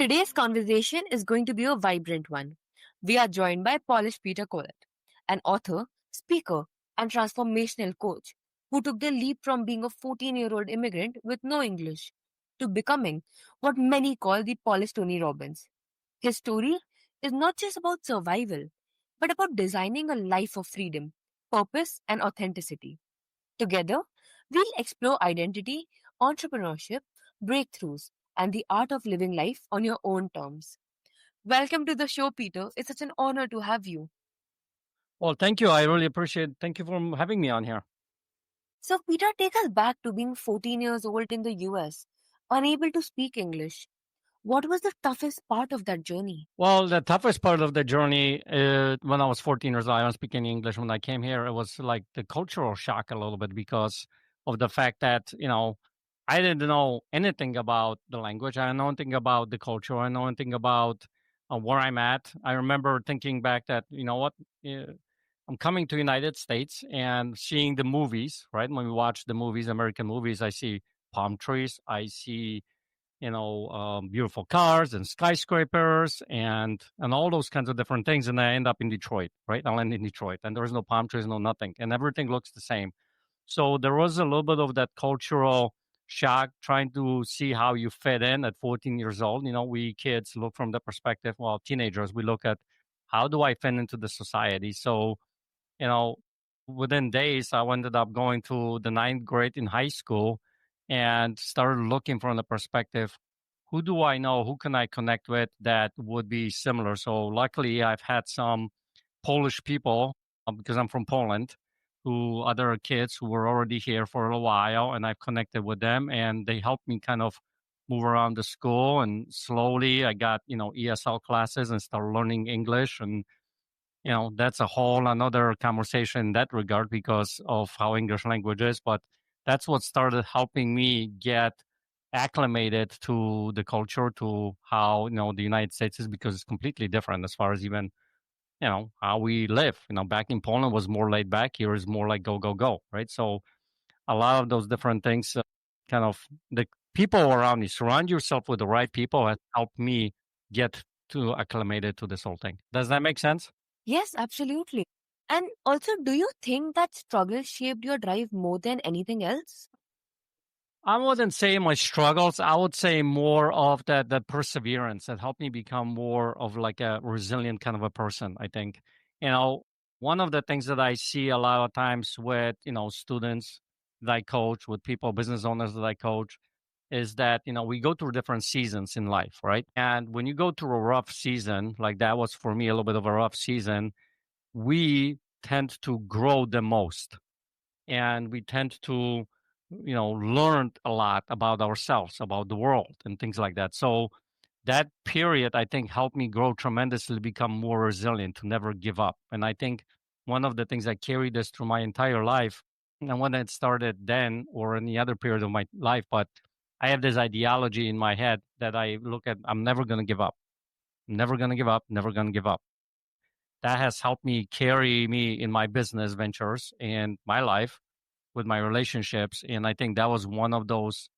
Today's conversation is going to be a vibrant one. We are joined by Polish Peter Kolat, an author, speaker, and transformational coach who took the leap from being a 14-year-old immigrant with no English to becoming what many call the Polish Tony Robbins. His story is not just about survival, but about designing a life of freedom, purpose, and authenticity. Together, we'll explore identity, entrepreneurship, breakthroughs, and the art of living life on your own terms. Welcome to the show, Peter. It's such an honor to have you. Well, thank you. I really appreciate. Thank you for having me on here. So, Peter, take us back to being 14 years old in the US, unable to speak English. What was the toughest part of that journey? Well, the toughest part of the journey when I was 14 years old, I was speaking English. When I came here, it was like the cultural shock a little bit because of the fact that I didn't know anything about the language. I didn't know anything about the culture. I didn't know anything about where I'm at. I remember thinking back that what. I'm coming to United States and seeing the movies, right? When we watch the movies, American movies, I see palm trees. I see beautiful cars and skyscrapers and all those kinds of different things. And I end up in Detroit, right? I land in Detroit, and there's no palm trees, no nothing, and everything looks the same. So there was a little bit of that cultural shock, trying to see how you fit in at 14 years old. We kids look from the perspective, well, teenagers, we look at how do I fit into the society. So you know, within days, I ended up going to the ninth grade in high school and started looking from the perspective, who do I know? Who can I connect with that would be similar? So luckily, I've had some Polish people because I'm from Poland, who other kids who were already here for a while, and I've connected with them, and they helped me kind of move around the school. And slowly, I got ESL classes and started learning English and that's a whole another conversation in that regard because of how English language is. But that's what started helping me get acclimated to the culture, to how the United States is, because it's completely different as far as even how we live. Back in Poland was more laid back. Here is more like go go go, right? So a lot of those different things, kind of the people around me, surround yourself with the right people, has helped me get to acclimated to this whole thing. Does that make sense? Yes, absolutely. And also, do you think that struggle shaped your drive more than anything else? I wouldn't say my struggles. I would say more of the perseverance that helped me become more of like a resilient kind of a person. I think, you know, one of the things that I see a lot of times with students that I coach, with people, business owners that I coach, is that we go through different seasons in life, right? And when you go through a rough season, like that was for me a little bit of a rough season, we tend to grow the most, and we tend to learn a lot about ourselves, about the world, and things like that. So that period, I think, helped me grow tremendously, become more resilient, to never give up. And I think one of the things I carried this through my entire life, and when it started then or any other period of my life, but I have this ideology in my head that I look at: I'm never going to give up, never going to give up, never going to give up. That has helped me carry me in my business ventures and my life, with my relationships. And I think that was one of those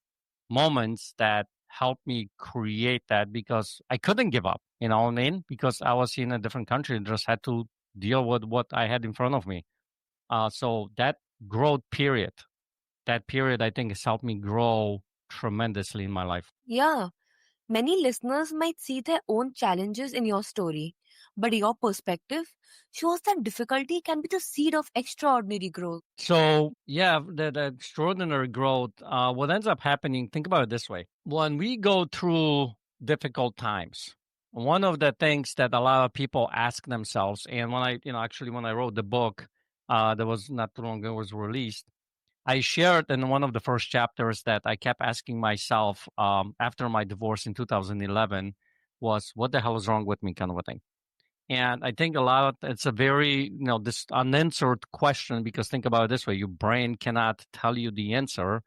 moments that helped me create that, because I couldn't give up, what I mean? Because I was in a different country and just had to deal with what I had in front of me. So that growth period, I think has helped me grow tremendously in my life. Yeah, many listeners might see their own challenges in your story, but your perspective shows that difficulty can be the seed of extraordinary growth. So yeah, the extraordinary growth, what ends up happening, think about it this way. When we go through difficult times, one of the things that a lot of people ask themselves, and when I, actually when I wrote the book, that was not too long ago, was released, I shared in one of the first chapters that I kept asking myself after my divorce in 2011 was, what the hell is wrong with me, kind of a thing. And I think a lot of it's a very, this unanswered question, because think about it this way: your brain cannot tell you the answer,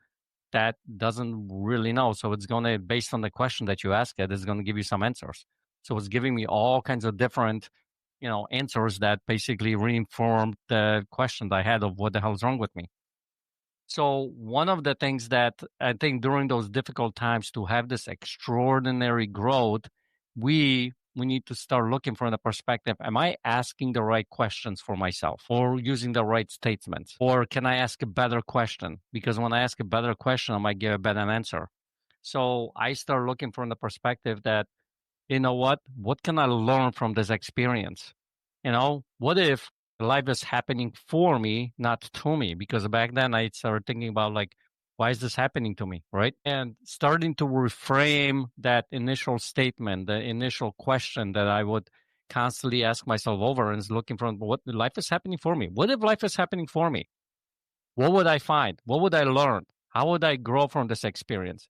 that doesn't really know. So it's going to, based on the question that you ask it's going to give you some answers. So it's giving me all kinds of different, answers that basically reinformed the question that I had of what the hell is wrong with me. So one of the things that I think during those difficult times, to have this extraordinary growth, we need to start looking from the perspective, am I asking the right questions for myself or using the right statements? Or can I ask a better question? Because when I ask a better question, I might get a better answer. So I start looking from the perspective that, you know what can I learn from this experience? What if life is happening for me, not to me? Because back then I started thinking about like, why is this happening to me? Right. And starting to reframe that initial statement, the initial question that I would constantly ask myself over and is looking from what life is happening for me. What if life is happening for me? What would I find? What would I learn? How would I grow from this experience?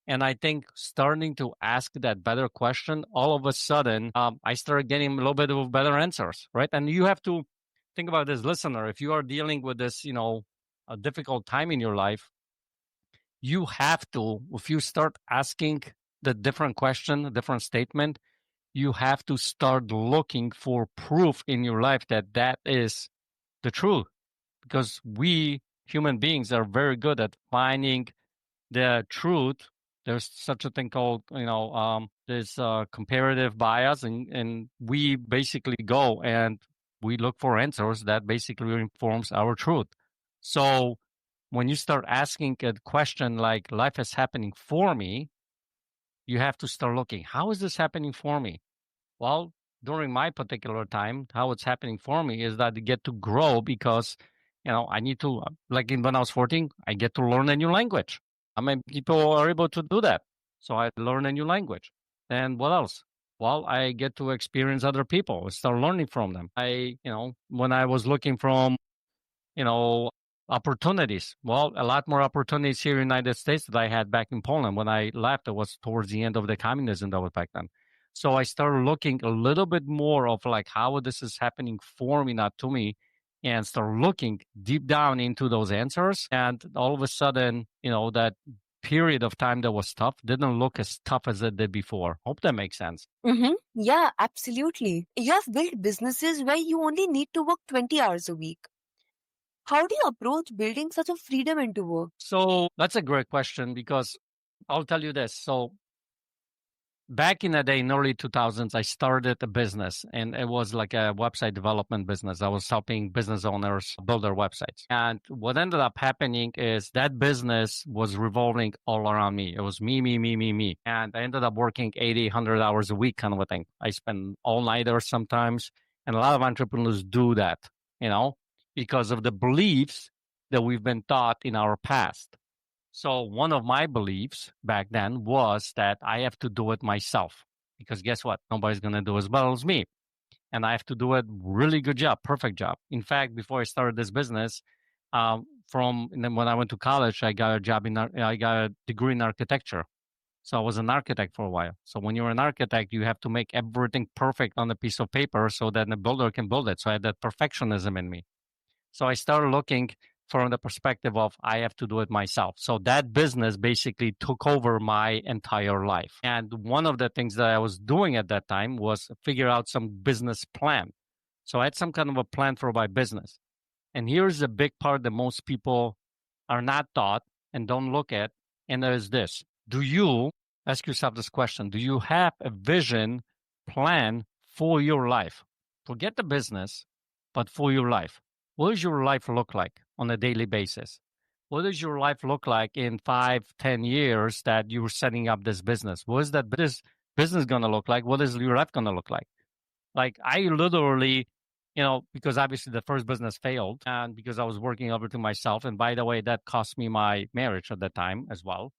And I think starting to ask that better question, all of a sudden, I started getting a little bit of better answers, right? And you have to think about this, listener. If you are dealing with this, a difficult time in your life, you have to, if you start asking the different question, a different statement, you have to start looking for proof in your life that that is the truth. Because we human beings are very good at finding the truth. There's such a thing called this comparative bias, and we basically go and we look for answers that basically informs our truth. So when you start asking a question like life is happening for me, you have to start looking, how is this happening for me? Well, during my particular time, how it's happening for me is that I get to grow because, I need to, like when I was 14, I get to learn a new language. I mean, people are able to do that. So I learn a new language. And what else? Well, I get to experience other people, start learning from them. When I was looking from you know, opportunities. Well, a lot more opportunities here in the United States that I had back in Poland. When I left, it was towards the end of the communism that was back then. So I started looking a little bit more of like how this is happening for me, not to me, and start looking deep down into those answers. And all of a sudden, that period of time that was tough didn't look as tough as it did before. Hope that makes sense. Mm-hmm. Yeah, absolutely. You have built businesses where you only need to work 20 hours a week. How do you approach building such a freedom into work? So that's a great question because I'll tell you this. So back in the day, in early 2000s, I started a business and it was like a website development business. I was helping business owners build their websites. And what ended up happening is that business was revolving all around me. It was me, me, me, me, me. And I ended up working 80, 100 hours a week kind of a thing. I spend all nighters sometimes. And a lot of entrepreneurs do that, you know, because of the beliefs that we've been taught in our past. So one of my beliefs back then was that I have to do it myself because guess what? Nobody's going to do as well as me. And I have to do a really good job, perfect job. In fact, before I started this business, and then when I went to college, I got I got a degree in architecture. So I was an architect for a while. So when you're an architect, you have to make everything perfect on a piece of paper so that the builder can build it. So I had that perfectionism in me. So I started looking from the perspective of I have to do it myself. So that business basically took over my entire life. And one of the things that I was doing at that time was figure out some business plan. So I had some kind of a plan for my business. And here's a big part that most people are not taught and don't look at. And that is this. Do you ask yourself this question? Do you have a vision plan for your life? Forget the business, but for your life. What does your life look like on a daily basis? What does your life look like in 5, 10 years that you're setting up this business? What is that business going to look like? What is your life going to look like? Like I literally, because obviously the first business failed and because I was working everything myself. And by the way, that cost me my marriage at that time as well.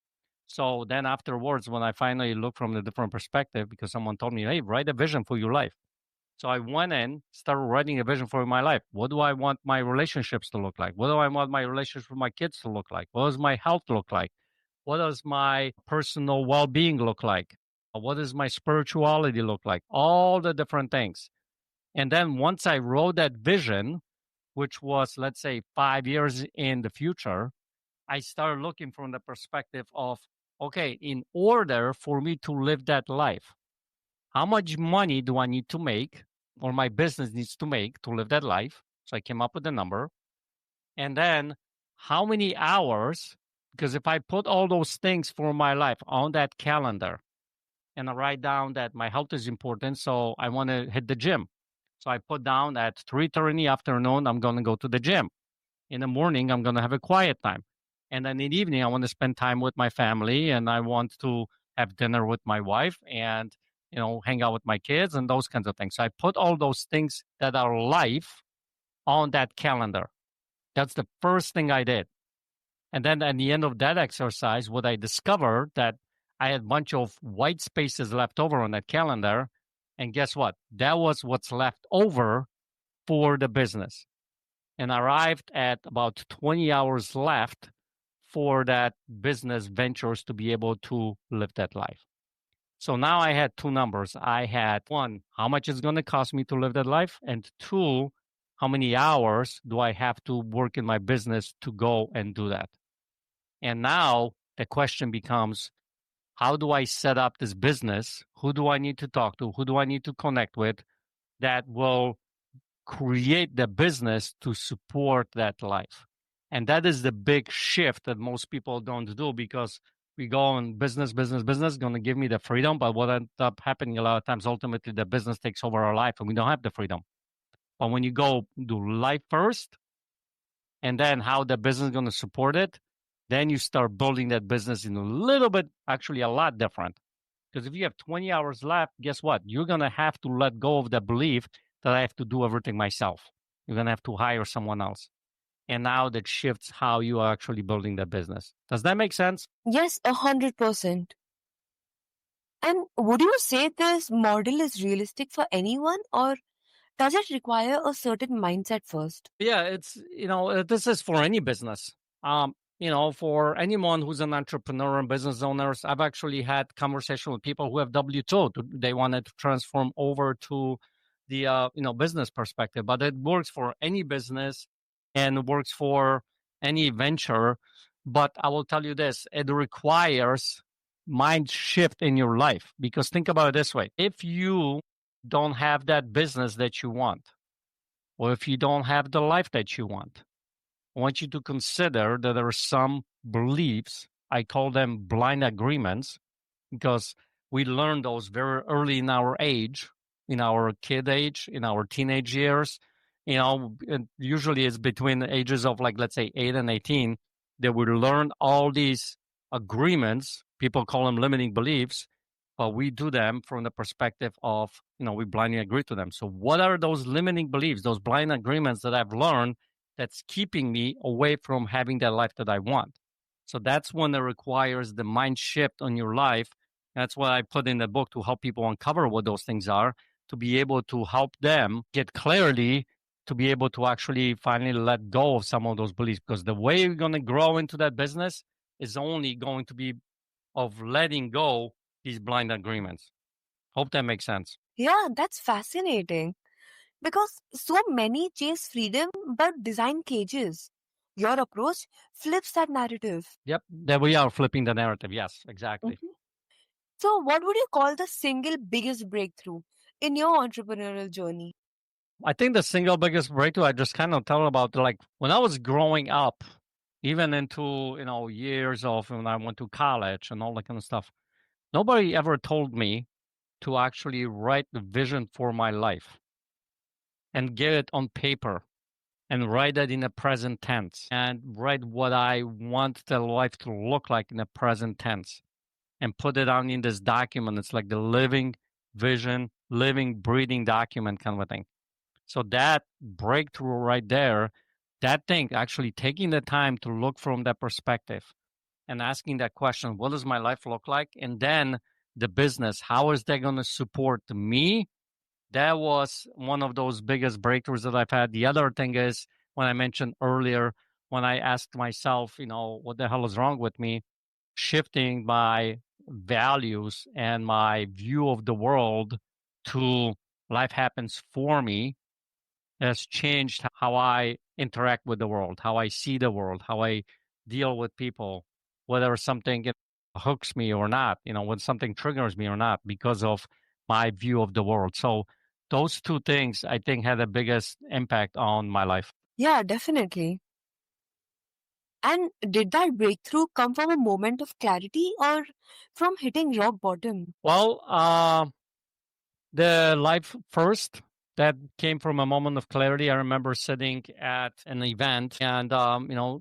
So then afterwards, when I finally looked from a different perspective, because someone told me, hey, write a vision for your life. So I went in, started writing a vision for my life. What do I want my relationships to look like? What do I want my relationship with my kids to look like? What does my health look like? What does my personal well-being look like? What does my spirituality look like? All the different things. And then once I wrote that vision, which was, let's say, 5 years in the future, I started looking from the perspective of, okay, in order for me to live that life, how much money do I need to make or my business needs to make to live that life? So I came up with a number. And then how many hours? Because if I put all those things for my life on that calendar, and I write down that my health is important, so I want to hit the gym. So I put down at 3:30 in the afternoon, I'm going to go to the gym. In the morning, I'm going to have a quiet time. And then in the evening, I want to spend time with my family and I want to have dinner with my wife and, hang out with my kids and those kinds of things. So I put all those things that are life on that calendar. That's the first thing I did. And then at the end of that exercise, what I discovered that I had a bunch of white spaces left over on that calendar. And guess what? That was what's left over for the business. And arrived at about 20 hours left for that business ventures to be able to live that life. So now I had two numbers. I had one, how much it's going to cost me to live that life? And two, how many hours do I have to work in my business to go and do that? And now the question becomes, how do I set up this business? Who do I need to talk to? Who do I need to connect with that will create the business to support that life? And that is the big shift that most people don't do because we go on business, going to give me the freedom. But what ends up happening a lot of times, ultimately, the business takes over our life and we don't have the freedom. But when you go do life first and then how the business is going to support it, then you start building that business in a little bit, actually a lot different. Because if you have 20 hours left, guess what? You're going to have to let go of the belief that I have to do everything myself. You're going to have to hire someone else. And now that shifts how you are actually building the business. Does that make sense? Yes, 100%. And would you say this model is realistic for anyone, or does it require a certain mindset first? Yeah, it's, this is for any business. For anyone who's an entrepreneur and business owners, I've actually had conversation with people who have W-2. They wanted to transform over to the, business perspective, but it works for any business and works for any venture. But I will tell you this, it requires mind shift in your life because think about it this way. If you don't have that business that you want, or if you don't have the life that you want, I want you to consider that there are some beliefs, I call them blind agreements, because we learn those very early in our age, in our kid age, in our teenage years. Usually it's between the ages of like, let's say 8 and 18, that we learn all these agreements. People call them limiting beliefs, but we do them from the perspective of, we blindly agree to them. So what are those limiting beliefs, those blind agreements that I've learned that's keeping me away from having that life that I want? So that's when it requires the mind shift on your life. That's what I put in the book to help people uncover what those things are, to be able to help them get clarity, to be able to actually finally let go of some of those beliefs. Because the way you're going to grow into that business is only going to be of letting go these blind agreements. Hope that makes sense. Yeah, that's fascinating. Because so many chase freedom but design cages. Your approach flips that narrative. Yep, there we are flipping the narrative. Yes, exactly. Mhm. So, what would you call the single biggest breakthrough in your entrepreneurial journey? I think the single biggest breakthrough I just kind of tell about, like when I was growing up, even into years of when I went to college and all that kind of stuff. Nobody ever told me to actually write the vision for my life and get it on paper and write it in the present tense and write what I want the life to look like in the present tense and put it down in this document. It's like the living vision, living, breathing document kind of a thing. So that breakthrough right there, that thing, actually taking the time to look from that perspective and asking that question, what does my life look like? And then the business, how is that going to support me? That was one of those biggest breakthroughs that I've had. The other thing is when I mentioned earlier, when I asked myself, what the hell is wrong with me? Shifting my values and my view of the world to life happens for me has changed how I interact with the world, how I see the world, how I deal with people, whether something hooks me or not, when something triggers me or not, because of my view of the world. So those two things, I think, had the biggest impact on my life. Yeah, definitely. And did that breakthrough come from a moment of clarity or from hitting rock bottom? Well, the life first that came from a moment of clarity. I remember sitting at an event and,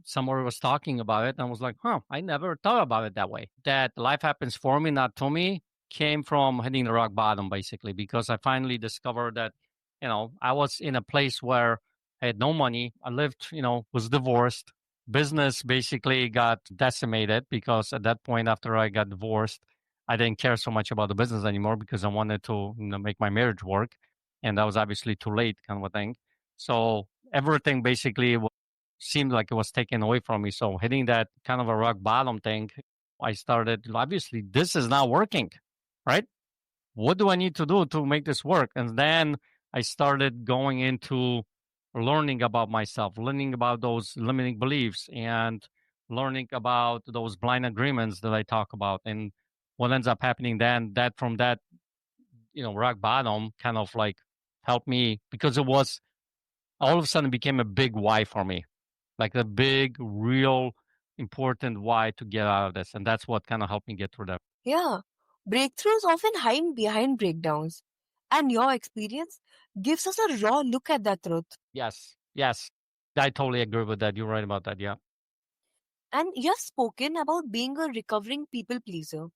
someone was talking about it. And I was like, huh, I never thought about it that way. That life happens for me, not to me, came from hitting the rock bottom, basically, because I finally discovered that, I was in a place where I had no money. I lived, was divorced. Business basically got decimated because at that point, after I got divorced, I didn't care so much about the business anymore because I wanted to make my marriage work, and that was obviously too late, kind of a thing. So everything basically seemed like it was taken away from me. So hitting that kind of a rock bottom thing, I started. Obviously, this is not working, right? What do I need to do to make this work? And then I started going into learning about myself, learning about those limiting beliefs, and learning about those blind agreements that I talk about. And what ends up happening then, that from that, rock bottom kind of like helped me because it was all of a sudden became a big why for me, like a big, real important why to get out of this. And that's what kind of helped me get through that. Yeah, breakthroughs often hide behind breakdowns, and your experience gives us a raw look at that truth. Yes. Yes. I totally agree with that. You're right about that. Yeah. And you have spoken about being a recovering people pleaser.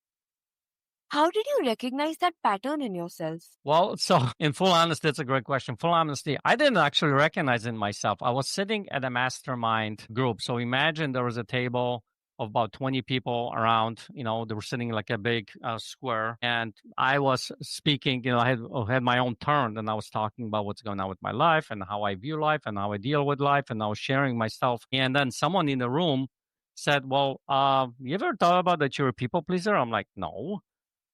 How did you recognize that pattern in yourself? Well, so in full honesty, that's a great question. Full honesty, I didn't actually recognize it in myself. I was sitting at a mastermind group. So imagine there was a table of about 20 people around, they were sitting like a big square. And I was speaking, I had my own turn and I was talking about what's going on with my life and how I view life and how I deal with life. And I was sharing myself. And then someone in the room said, well, you ever thought about that you're a people pleaser? I'm like, no.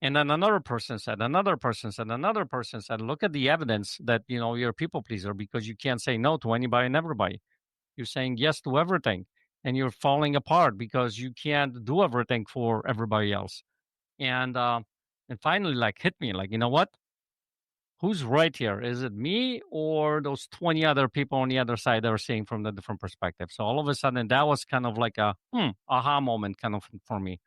And then another person said, another person said, another person said, look at the evidence that, you're a people pleaser because you can't say no to anybody and everybody. You're saying yes to everything and you're falling apart because you can't do everything for everybody else. And finally like hit me like, you know what? Who's right here? Is it me or those 20 other people on the other side that are seeing from the different perspective? So all of a sudden that was kind of like a aha moment kind of for me.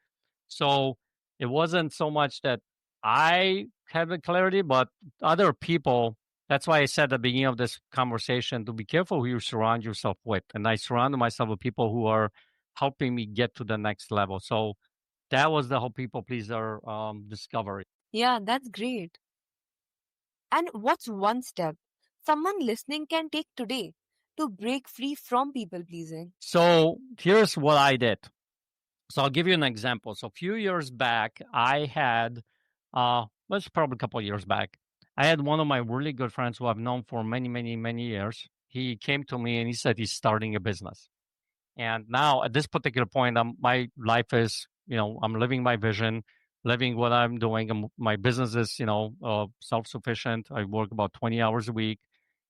So it wasn't so much that I had the clarity, but other people. That's why I said at the beginning of this conversation to be careful who you surround yourself with. And I surrounded myself with people who are helping me get to the next level. So that was the whole people pleaser discovery. Yeah, that's great. And what's one step someone listening can take today to break free from people pleasing? So here's what I did. So I'll give you an example. So a few years back, I had, was probably a couple of years back, I had one of my really good friends who I've known for many, many, many years. He came to me and he said he's starting a business. And now at this particular point, my life is, I'm living my vision, living what I'm doing. My business is, self-sufficient. I work about 20 hours a week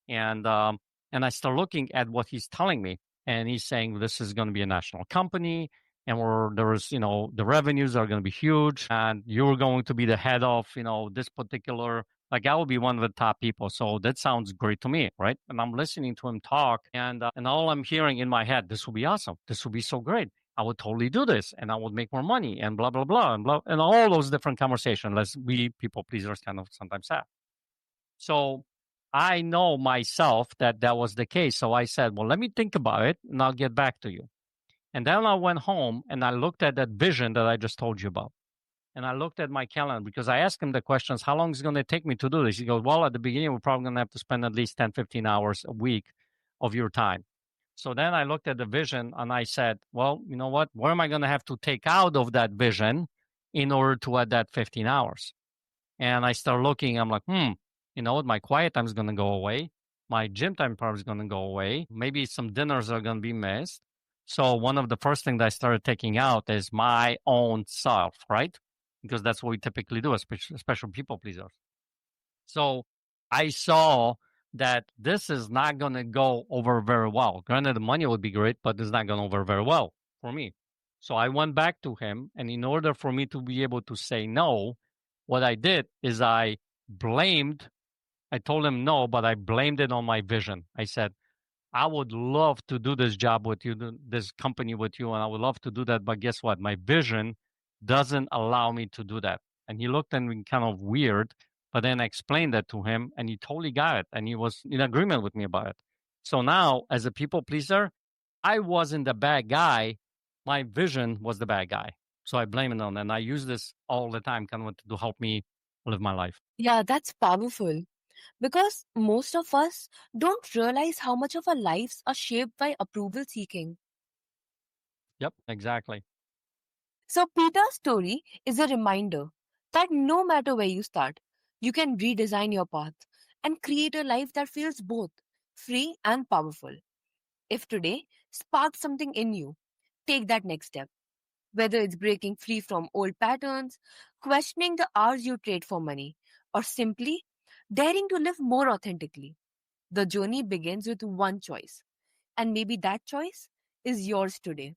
and I start looking at what he's telling me, and he's saying this is going to be a national company, and there's the revenues are going to be huge, and you're going to be the head of this particular. Like I will be one of the top people, so that sounds great to me, right? And I'm listening to him talk, and all I'm hearing in my head, this will be awesome, this will be so great. I would totally do this, and I would make more money, and blah blah blah, and all those different conversations. Let's we people pleasers kind of sometimes have. So I know myself that that was the case. So I said, well, let me think about it and I'll get back to you. And then I went home and I looked at that vision that I just told you about. And I looked at my calendar because I asked him the questions, how long is it going to take me to do this? He goes, well, at the beginning, we're probably going to have to spend at least 10, 15 hours a week of your time. So then I looked at the vision and I said, well, you know what? What am I going to have to take out of that vision in order to add that 15 hours? And I start looking, I'm like, you know what? My quiet time is going to go away. My gym time probably is going to go away. Maybe some dinners are going to be missed. So one of the first things I started taking out is my own self, right? Because that's what we typically do, especially people pleasers. So I saw that this is not going to go over very well. Granted, the money would be great, but it's not going over very well for me. So I went back to him, and in order for me to be able to say no, what I did is I told him no, but I blamed it on my vision. I said, I would love to do this job with you, this company with you, and I would love to do that. But guess what? My vision doesn't allow me to do that. And he looked at me kind of weird, but then I explained that to him, and he totally got it. And he was in agreement with me about it. So now, as a people pleaser, I wasn't the bad guy. My vision was the bad guy. So I blame it on, and I use this all the time, kind of to help me live my life. Yeah, that's powerful because most of us don't realize how much of our lives are shaped by approval seeking. Yep, exactly. So, Peter's story is a reminder that no matter where you start, you can redesign your path and create a life that feels both free and powerful. If today sparks something in you, take that next step. Whether it's breaking free from old patterns, questioning the hours you trade for money, or simply daring to live more authentically. The journey begins with one choice, and maybe that choice is yours today.